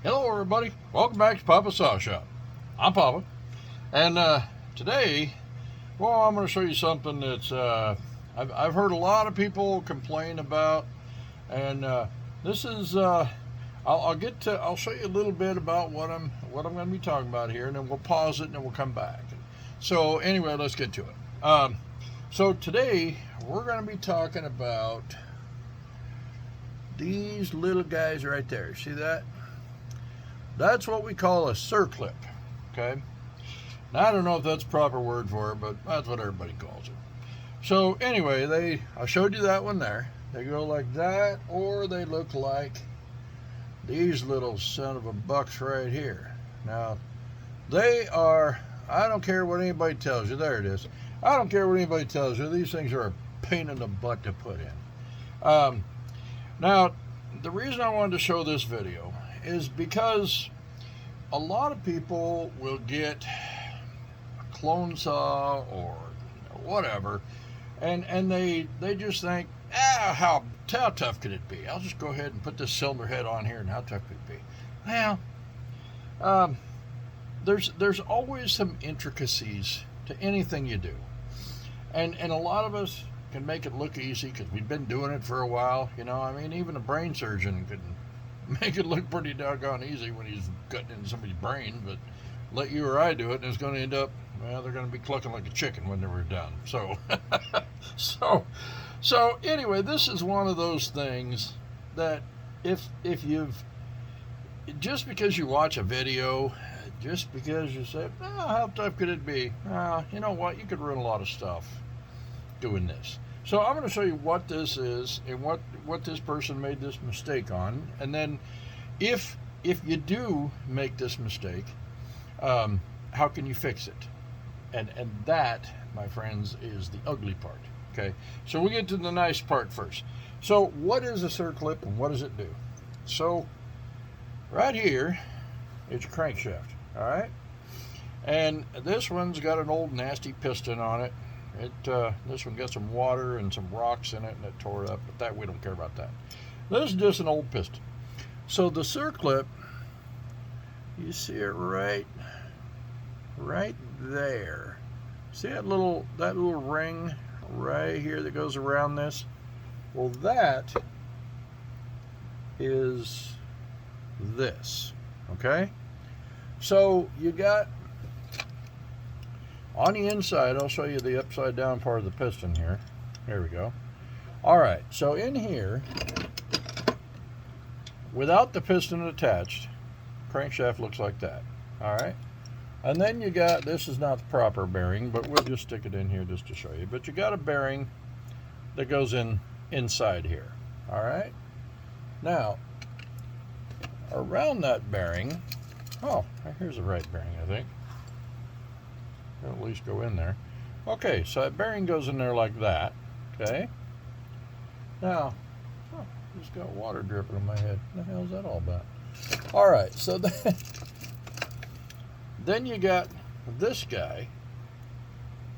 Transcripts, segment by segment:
Hello, everybody. Welcome back to Papa's Saw Shop. I'm Papa, and today, well, I'm going to show you something that's I've heard a lot of people complain about, and this is I'll show you a little bit about what I'm going to be talking about here, and then we'll pause it and then we'll come back. So anyway, let's get to it. So today we're going to be talking about these little guys right there. See that? That's what we call a circlip, okay? Now, I don't know if that's the proper word for it, but that's what everybody calls it. So anyway, I showed you that one there. They go like that, or they look like these little son of a bucks right here. Now, they are, I don't care what anybody tells you. There it is. I don't care what anybody tells you. These things are a pain in the butt to put in. Now, the reason I wanted to show this video is because a lot of people will get a clone saw or whatever, and they just think, how tough could it be? I'll just go ahead and put this cylinder head on here, and how tough could it be? Well, there's always some intricacies to anything you do, and a lot of us can make it look easy because we've been doing it for a while. You know, I mean, even a brain surgeon could make it look pretty doggone easy when he's cutting into somebody's brain, but let you or I do it, and it's going to end up, well, they're going to be clucking like a chicken when they're done. So anyway, this is one of those things that if you've, just because you watch a video, just because you say, how tough could it be? You know what? You could ruin a lot of stuff doing this. So I'm going to show you what this is and what this person made this mistake on, and then if you do make this mistake, how can you fix it? And that, my friends, is the ugly part. Okay, so we get to the nice part first. So what is a circlip and what does it do? So right here is your crankshaft. All right, and this one's got an old nasty piston on it. This one got some water and some rocks in it, and it tore it up, but that we don't care about that. This is just an old piston. So the circlip, you see it right there. See that little ring right here that goes around this? Well, that is this. Okay? So you got on the inside, I'll show you the upside down part of the piston here. There we go. All right, so in here, without the piston attached, crankshaft looks like that. All right, and then you got, this is not the proper bearing, but we'll just stick it in here just to show you. But you got a bearing that goes inside here. All right, now around that bearing, oh, here's the right bearing, I think. At least go in there. Okay, so that bearing goes in there like that. Okay. Now, just got water dripping on my head. What the hell is that all about? All right, so then you got this guy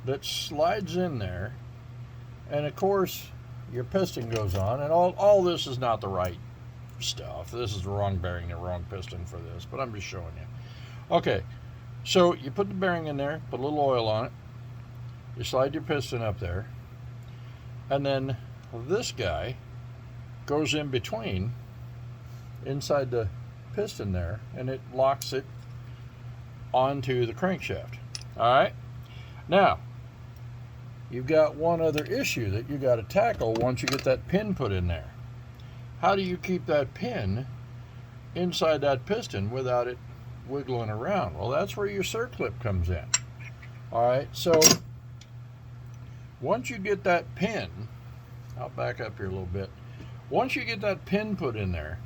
that slides in there, and of course your piston goes on, and all this is not the right stuff. This is the wrong bearing, the wrong piston for this, but I'm just showing you. Okay. So you put the bearing in there, put a little oil on it, you slide your piston up there, and then this guy goes in between, inside the piston there, and it locks it onto the crankshaft. All right? Now, you've got one other issue that you got to tackle once you get that pin put in there. How do you keep that pin inside that piston without it wiggling around? Well, that's where your circlip comes in. All right, so once you get that pin, I'll back up here a little bit. Once you get that pin put in there,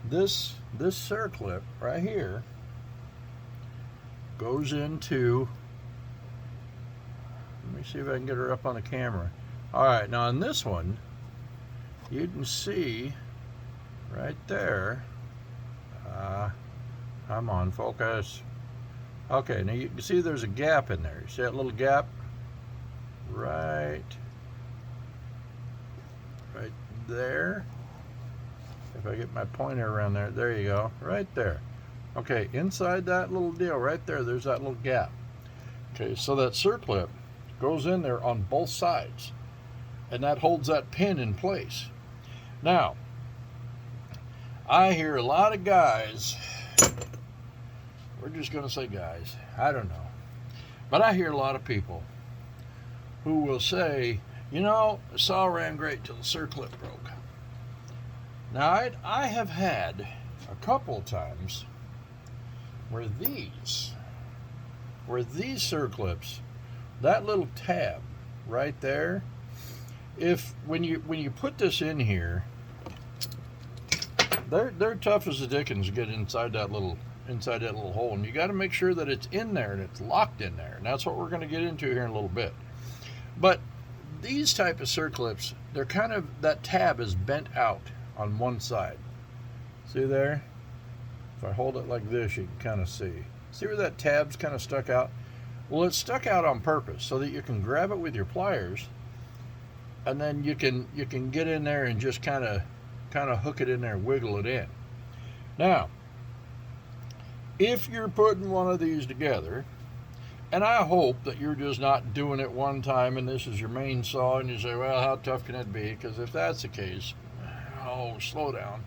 this circlip right here goes into, let me see if I can get her up on the camera. All right, now on this one, you can see right there, come on, focus. Okay, now you can see there's a gap in there. You see that little gap? Right there. if I get my pointer around there, there you go, right there. Okay, inside that little deal right there, there's that little gap. Okay, so that circlip goes in there on both sides, and that holds that pin in place. Now, I hear a lot of guys, we're just going to say guys, I don't know, but I hear a lot of people who will say, you know, the saw ran great till the circlip broke. Now, I have had a couple times where these circlips, that little tab right there, when you put this in here, they're tough as the dickens to get inside that little hole, and you got to make sure that it's in there and it's locked in there, and that's what we're going to get into here in a little bit. But these type of circlips, they're kind of, that tab is bent out on one side. See there? If I hold it like this, you can kind of see. See where that tab's kind of stuck out? Well, it's stuck out on purpose so that you can grab it with your pliers, and then you can get in there and just kind of hook it in there and wiggle it in. Now, if you're putting one of these together, and I hope that you're just not doing it one time and this is your main saw and you say, well, how tough can it be? Because if that's the case, oh, slow down.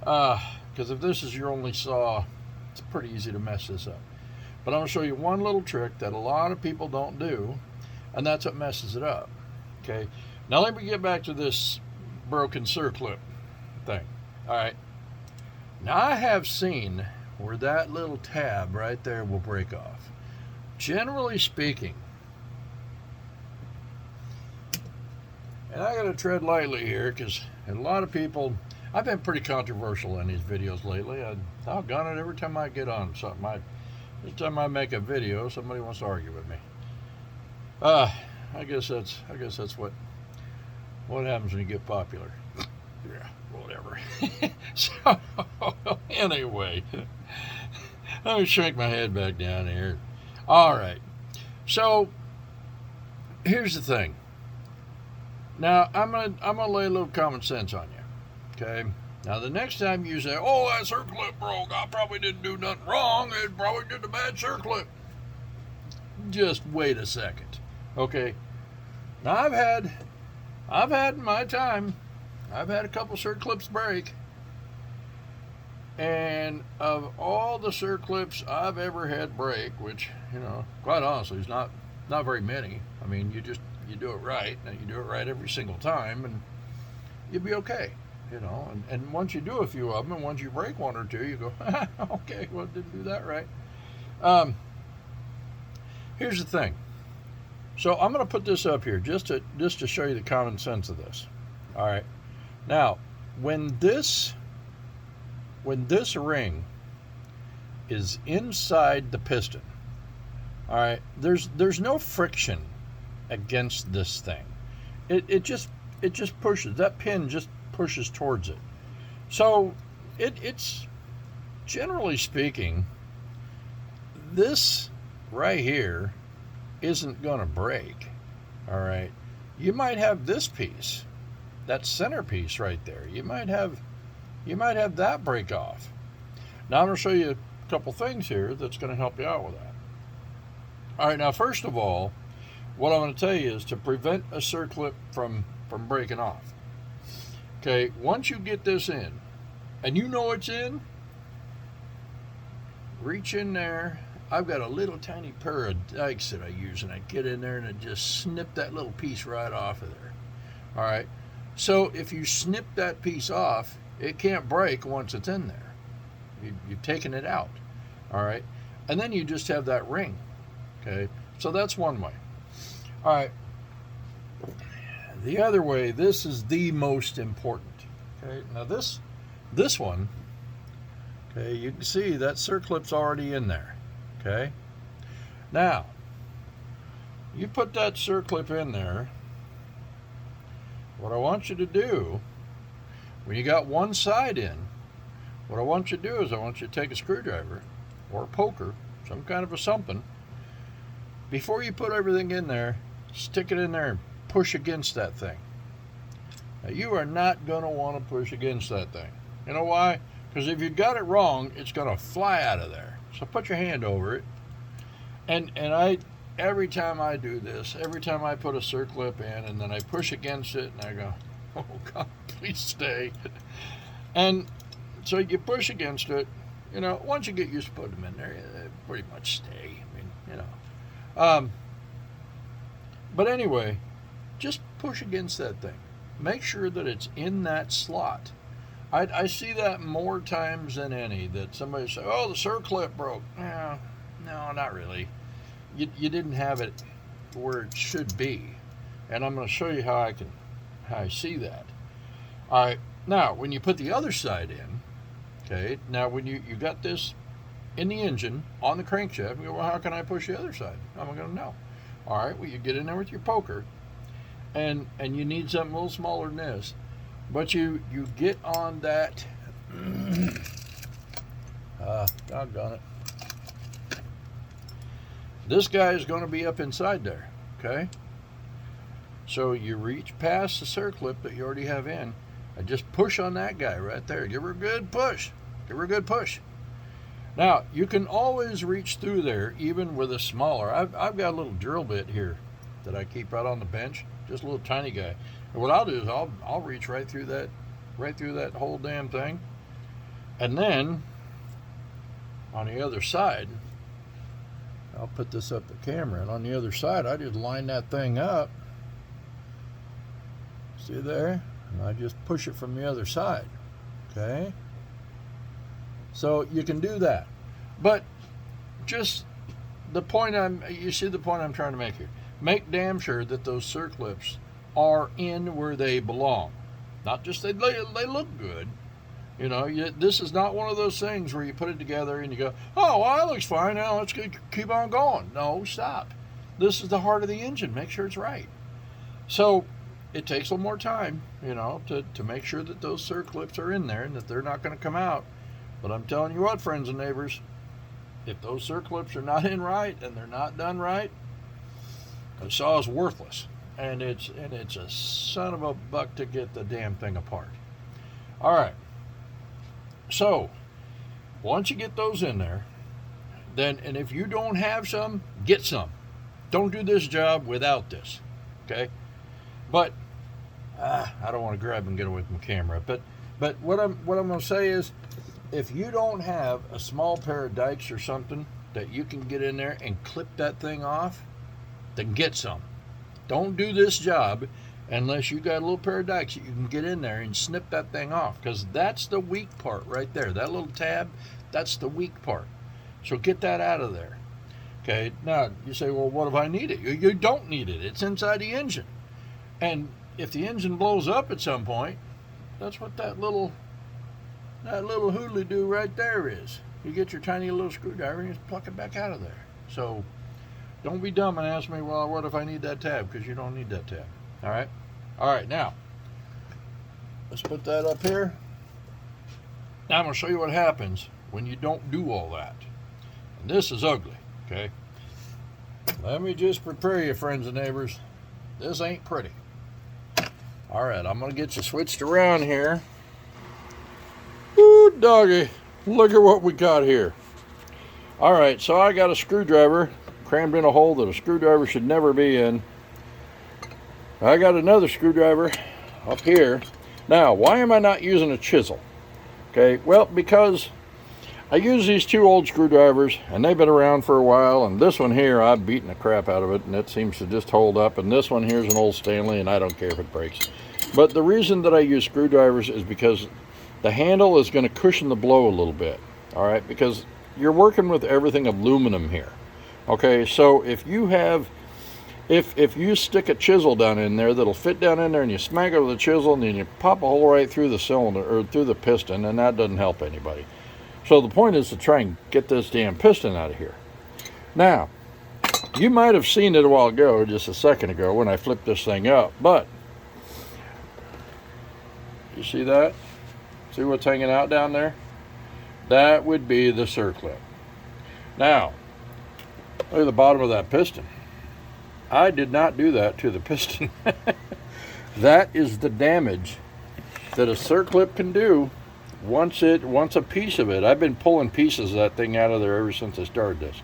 Because if this is your only saw, it's pretty easy to mess this up. But I'm going to show you one little trick that a lot of people don't do, and that's what messes it up. Okay, now let me get back to this broken circlip thing. All right, now I have seen where that little tab right there will break off. Generally speaking, and I got to tread lightly here because a lot of people, I've been pretty controversial in these videos lately. Doggone it, every time I get on something, every time I make a video, somebody wants to argue with me. I guess that's what happens when you get popular. Yeah, whatever. So anyway, let me shrink my head back down here. All right. So here's the thing. Now I'm gonna lay a little common sense on you. Okay. Now the next time you say, "Oh, that circlip broke," I probably didn't do nothing wrong. It probably did a bad circlip. Just wait a second. Okay. Now I've had in my time, I've had a couple circlips break. And of all the circlips I've ever had break, which, you know, quite honestly is not very many. I mean, you do it right, and you do it right every single time, and you'll be okay, you know. And once you do a few of them, and once you break one or two, you go, okay, well, didn't do that right. Here's the thing. So I'm going to put this up here just to show you the common sense of this. All right. Now, when this ring is inside the piston, all right, there's no friction against this thing. It just pushes, that pin just pushes towards it. So it's generally speaking, this right here isn't going to break. All right, you might have this piece, that center piece right there, you might have that break off. Now I'm going to show you a couple things here that's going to help you out with that. All right, now first of all, what I'm going to tell you is to prevent a circlip from breaking off. Okay, once you get this in, and you know it's in, reach in there. I've got a little tiny pair of dikes that I use, and I get in there and I just snip that little piece right off of there. All right, so if you snip that piece off, it can't break once it's in there. You've taken it out. All right, and then you just have that ring. Okay, so that's one way. All right, the other way, this is the most important. Okay, now this one, okay, you can see that circlip's already in there. Okay, now you put that circlip in there. What I want you to do, when you got one side in, what I want you to do is I want you to take a screwdriver or a poker, some kind of a something. Before you put everything in there, stick it in there and push against that thing. Now you are not going to want to push against that thing. You know why? Because if you got it wrong, it's going to fly out of there. So put your hand over it. And every time I do this, every time I put a Circlip in and then I push against it and I go, oh God, please stay. And so you push against it, you know, once you get used to putting them in there, they pretty much stay. I mean, you know. But anyway, just push against that thing. Make sure that it's in that slot. I see that more times than any, that somebody say, oh, the Circlip broke. No, not really. You didn't have it where it should be. And I'm going to show you how I see that. All right, now when you put the other side in, okay, now when you got this in the engine on the crankshaft, you go, well, how can I push the other side? How am I going to know? All right, well, you get in there with your poker, and you need something a little smaller than this. But you get on that, doggone it. This guy is going to be up inside there, okay? So you reach past the Circlip that you already have in, and just push on that guy right there. Give her a good push. Give her a good push. Now, you can always reach through there, even with a smaller. I've got a little drill bit here that I keep right on the bench, just a little tiny guy. And what I'll do is I'll reach right through that whole damn thing, and then on the other side, I'll put this up the camera, and on the other side, I just line that thing up. See there? And I just push it from the other side. Okay? So you can do that. But just you see the point I'm trying to make here. Make damn sure that those Circlips are in where they belong. Not just they look good. You know, this is not one of those things where you put it together and you go, oh, well, that looks fine. Now let's keep on going. No, stop. This is the heart of the engine. Make sure it's right. So it takes a little more time, you know, to make sure that those Circlips are in there and that they're not going to come out. But I'm telling you what, friends and neighbors, if those Circlips are not in right and they're not done right, the saw is worthless. And it's a son of a buck to get the damn thing apart. All right. So once you get those in there, then, and if you don't have some, get some. Don't do this job without this. Okay. But I don't want to grab and get away from the camera. But what I'm going to say is, if you don't have a small pair of dikes or something that you can get in there and clip that thing off, then get some. Don't do this job unless you got a little pair of dikes that you can get in there and snip that thing off, because that's the weak part right there. That little tab, that's the weak part. So get that out of there. Okay, now you say, well, what if I need it? You don't need it. It's inside the engine. And if the engine blows up at some point, that's what that little hoodly-doo right there is. You get your tiny little screwdriver and you just pluck it back out of there. So don't be dumb and ask me, well, what if I need that tab? Because you don't need that tab. All right? All right, now, let's put that up here. Now I'm going to show you what happens when you don't do all that. And this is ugly, okay? Let me just prepare you, friends and neighbors. This ain't pretty. All right, I'm going to get you switched around here. Ooh, doggy. Look at what we got here. All right, so I got a screwdriver crammed in a hole that a screwdriver should never be in. I got another screwdriver up here. Now, why am I not using a chisel? Okay, well, because I use these two old screwdrivers, and they've been around for a while, and this one here, I've beaten the crap out of it, and it seems to just hold up, and this one here is an old Stanley, and I don't care if it breaks. But the reason that I use screwdrivers is because the handle is going to cushion the blow a little bit, all right, because you're working with everything aluminum here. Okay, so if you have, if you stick a chisel down in there that'll fit down in there, and you smack it with a chisel, and then you pop a hole right through the cylinder or through the piston, and that doesn't help anybody. So the point is to try and get this damn piston out of here. Now, you might have seen it a while ago, just a second ago, when I flipped this thing up, but you see that? See what's hanging out down there? That would be the Circlip. Now, look at the bottom of that piston. I did not do that to the piston. That is the damage that a Circlip can do once a piece of it, I've been pulling pieces of that thing out of there ever since I started this.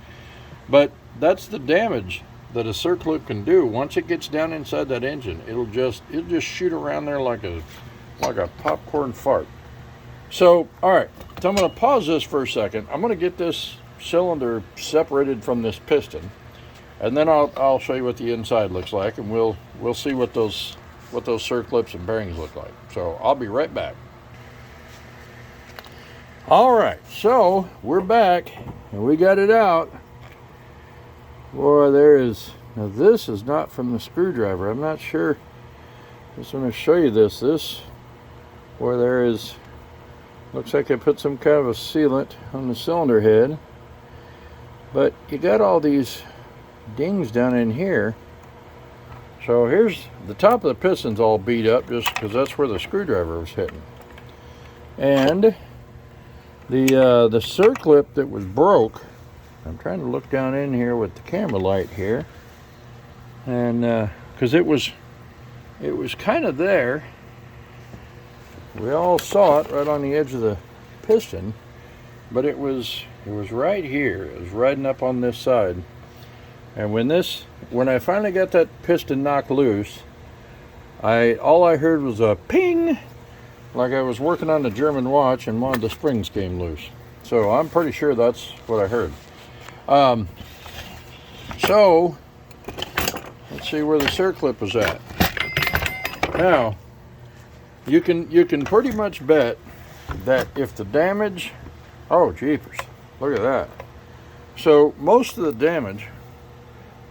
But that's the damage that a Circlip can do. Once it gets down inside that engine, it'll just shoot around there like a popcorn fart. So, all right, so I'm going to pause this for a second. I'm going to get this cylinder separated from this piston, and then I'll show you what the inside looks like, and we'll see what those Circlips and bearings look like. So I'll be right back. All right, so we're back, and we got it out. Boy, now this is not from the screwdriver. I'm not sure. Just want to show you this. Boy, there is, looks like I put some kind of a sealant on the cylinder head. But you got all these dings down in here. So here's the top of the piston's all beat up just because that's where the screwdriver was hitting. And the Circlip that was broke, I'm trying to look down in here with the camera light here, and because it was kind of there. We all saw it right on the edge of the piston, but it was right here. It was riding up on this side. And when I finally got that piston knocked loose, all I heard was a ping, like I was working on the German watch and one of the springs came loose. So I'm pretty sure that's what I heard. So let's see where the Circlip was at. Now you can pretty much bet that if the damage, oh jeepers, look at that. So most of the damage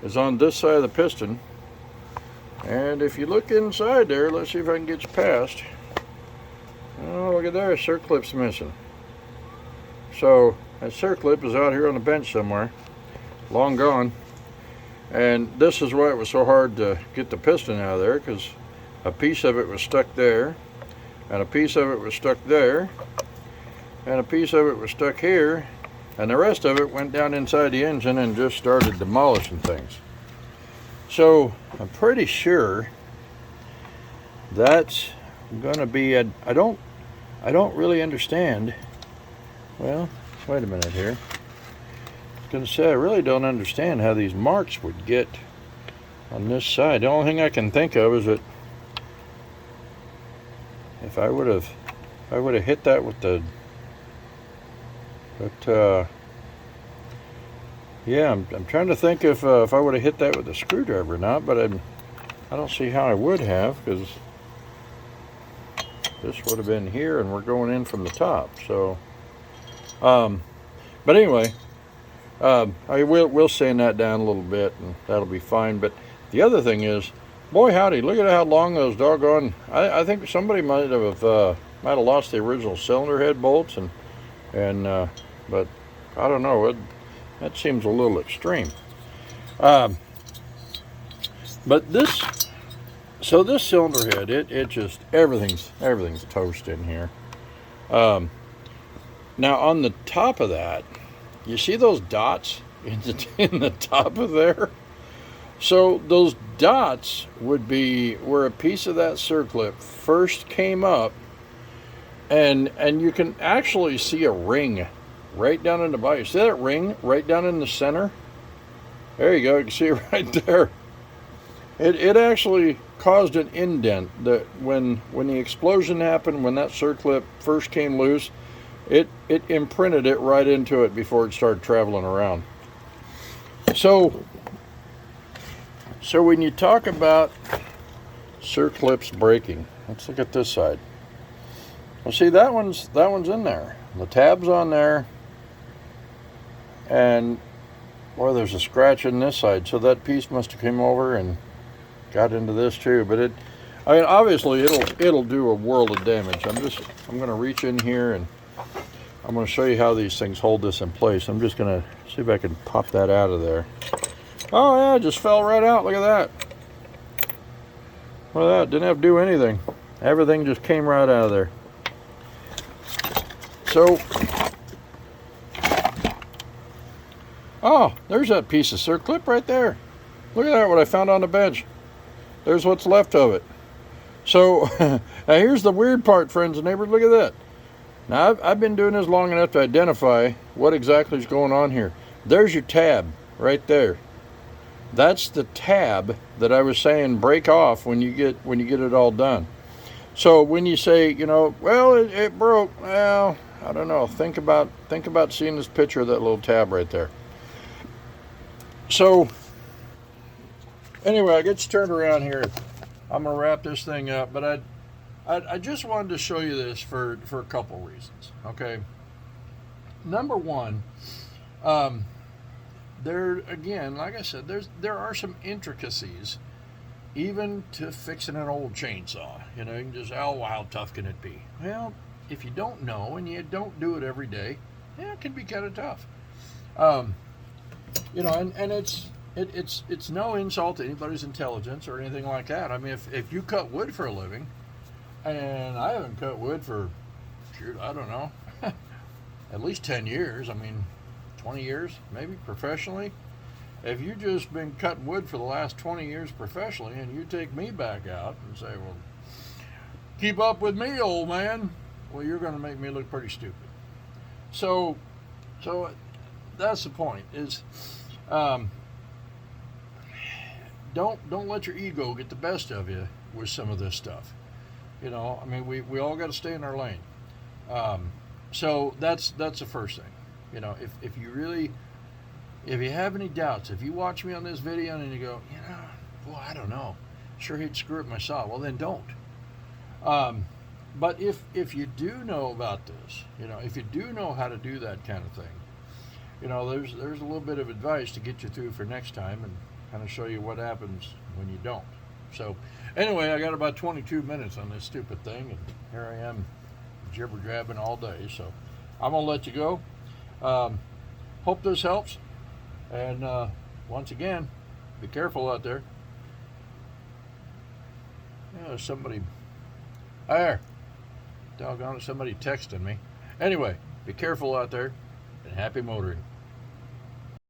is on this side of the piston, and if you look inside there, let's see if I can get you past. Oh, look at there, Circlip's missing. So that Circlip is out here on the bench somewhere, long gone. And this is why it was so hard to get the piston out of there, because a piece of it was stuck there, and a piece of it was stuck there, and a piece of it was stuck here, and the rest of it went down inside the engine and just started demolishing things. So I'm pretty sure that's gonna be I don't really understand. Well, wait a minute here. I was gonna say I really don't understand how these marks would get on this side. The only thing I can think of is that if I would have hit that with the, but yeah, I'm trying to think if I would have hit that with a screwdriver or not, but I don't see how I would have, because this would have been here and we're going in from the top. So but anyway, we'll sand that down a little bit and that'll be fine. But the other thing is, boy howdy, look at how long those doggone, I think somebody might have lost the original cylinder head bolts, but I don't know, that seems a little extreme. But this cylinder head, it just, everything's toast in here. Now on the top of that, you see those dots in the top of there? So those dots would be where a piece of that Circlip first came up, and you can actually see a ring right down in the body. See that ring right down in the center? There you go, you can see it right there. It actually caused an indent that when the explosion happened, when that Circlip first came loose, it imprinted it right into it before it started traveling around. So when you talk about Circlips breaking, let's look at this side. Well, see, that one's in there. The tab's on there, and boy, there's a scratch in this side. So that piece must have came over and got into this too. But I mean, obviously it'll do a world of damage. I'm going to reach in here and I'm going to show you how these things hold this in place. I'm just going to see if I can pop that out of there. Oh yeah, it just fell right out. Look at that. Look at that. Didn't have to do anything. Everything just came right out of there. So, oh, there's that piece of Circlip right there. Look at that, what I found on the bench. There's what's left of it. So, now here's the weird part, friends and neighbors. Look at that. Now, I've been doing this long enough to identify what exactly is going on here. There's your tab right there. That's the tab that I was saying break off when you get it all done. So when you say, well, it broke, well, I don't know. Think about seeing this picture of that little tab right there. So anyway, I get you turned around here. I'm gonna wrap this thing up, but I just wanted to show you this for a couple reasons. Okay. Number one, there again, like I said, there are some intricacies, even to fixing an old chainsaw. You can just, oh, how tough can it be? Well, if you don't know and you don't do it every day, yeah, it can be kind of tough. And it's no insult to anybody's intelligence or anything like that. I mean, if you cut wood for a living, and I haven't cut wood for, I don't know, at least 10 years. I mean, 20 years, maybe, professionally. If you've just been cutting wood for the last 20 years professionally, and you take me back out and say, well, keep up with me, old man, well, you're going to make me look pretty stupid. So that's the point, is don't let your ego get the best of you with some of this stuff. I mean, we all got to stay in our lane. So that's the first thing. If you have any doubts, if you watch me on this video and you go, well, I don't know, sure he'd screw up my saw, well, then don't. But if you do know about this, if you do know how to do that kind of thing, there's a little bit of advice to get you through for next time and kind of show you what happens when you don't. So anyway, I got about 22 minutes on this stupid thing, and here I am jibber-jabbing all day. So I'm going to let you go. Hope this helps. And once again, be careful out there. There's somebody there. Doggone it, somebody texting me. Anyway, be careful out there, and happy motoring.